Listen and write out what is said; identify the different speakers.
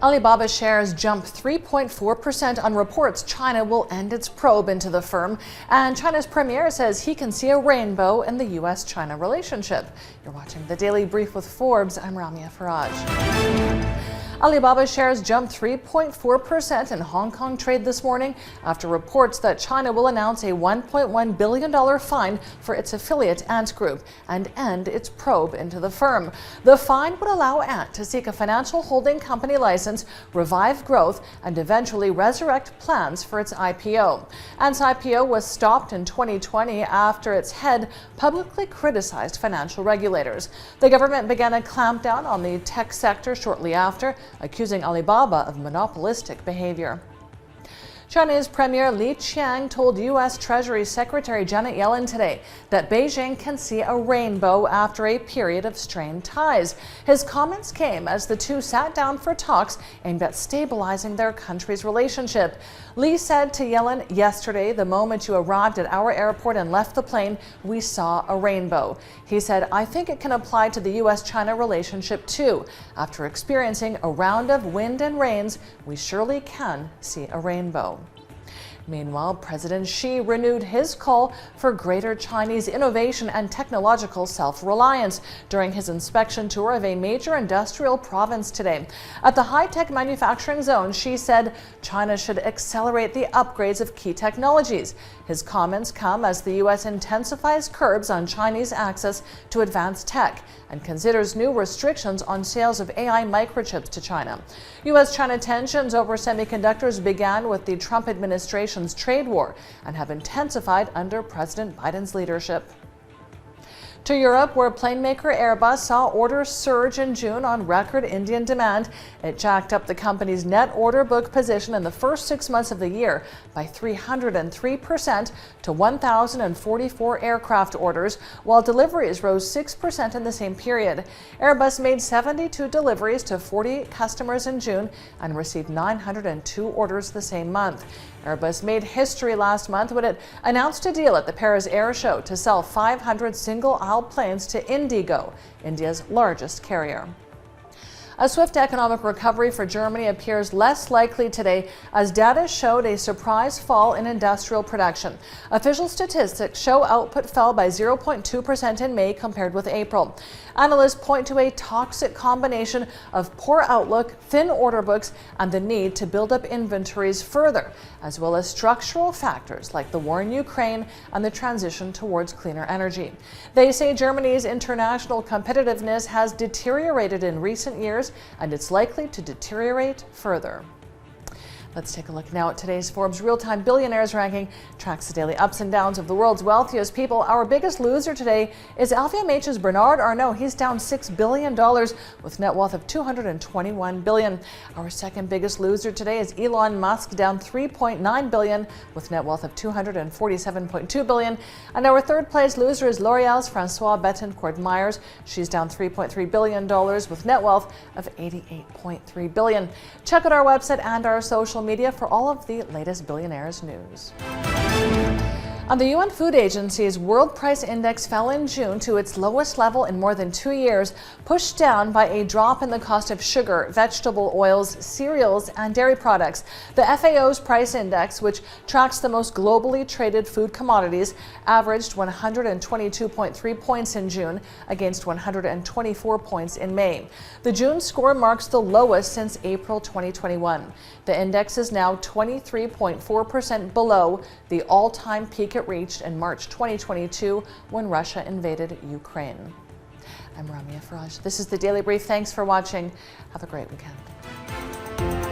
Speaker 1: Alibaba shares jumped 3.4% on reports China will end its probe into the firm, and China's premier says he can see a rainbow in the U.S.-China relationship. You're watching The Daily Brief with Forbes. I'm Ramya Faraj. Alibaba shares jumped 3.4% in Hong Kong trade this morning after reports that China will announce a $1.1 billion fine for its affiliate Ant Group and end its probe into the firm. The fine would allow Ant to seek a financial holding company license, revive growth, and eventually resurrect plans for its IPO. Ant's IPO was stopped in 2020 after its head publicly criticized financial regulators. The government began a clampdown on the tech sector shortly after, accusing Alibaba of monopolistic behavior. Chinese Premier Li Qiang told U.S. Treasury Secretary Janet Yellen today that Beijing can see a rainbow after a period of strained ties. His comments came as the two sat down for talks aimed at stabilizing their country's relationship. Li said to Yellen yesterday, "The moment you arrived at our airport and left the plane, we saw a rainbow." He said, "I think it can apply to the U.S.-China relationship too. After experiencing a round of wind and rains, we surely can see a rainbow." Meanwhile, President Xi renewed his call for greater Chinese innovation and technological self-reliance during his inspection tour of a major industrial province today. At the high-tech manufacturing zone, Xi said China should accelerate the upgrades of key technologies. His comments come as the U.S. intensifies curbs on Chinese access to advanced tech and considers new restrictions on sales of AI microchips to China. U.S.-China tensions over semiconductors began with the Trump administration's trade war and have intensified under President Biden's leadership. To Europe, where plane maker Airbus saw orders surge in June on record Indian demand. It jacked up the company's net order book position in the first 6 months of the year by 303% to 1,044 aircraft orders, while deliveries rose 6% in the same period. Airbus made 72 deliveries to 40 customers in June and received 902 orders the same month. Airbus made history last month when it announced a deal at the Paris Air Show to sell 500 single-aisle planes to Indigo, India's largest carrier. A swift economic recovery for Germany appears less likely today as data showed a surprise fall in industrial production. Official statistics show output fell by 0.2% in May compared with April. Analysts point to a toxic combination of poor outlook, thin order books, and the need to build up inventories further, as well as structural factors like the war in Ukraine and the transition towards cleaner energy. They say Germany's international competitiveness has deteriorated in recent years, and it's likely to deteriorate further. Let's take a look now at today's Forbes Real-Time Billionaires ranking. Tracks the daily ups and downs of the world's wealthiest people. Our biggest loser today is LVMH's Bernard Arnault. He's down $6 billion with net wealth of $221 billion. Our second biggest loser today is Elon Musk, down $3.9 billion with net wealth of $247.2 billion. And our third place loser is L'Oreal's François Bettencourt-Myers. She's down $3.3 billion with net wealth of $88.3 billion. Check out our website and our social media for all of the latest Billionaires news. And the UN Food Agency's World Price Index fell in June to its lowest level in more than 2 years, pushed down by a drop in the cost of sugar, vegetable oils, cereals, and dairy products. The FAO's price index, which tracks the most globally traded food commodities, averaged 122.3 points in June against 124 points in May. The June score marks the lowest since April 2021. The index is now 23.4% below the all-time peak it reached in March 2022 when Russia invaded Ukraine. I'm Ramya Faraj. This is The Daily Brief. Thanks for watching. Have a great weekend.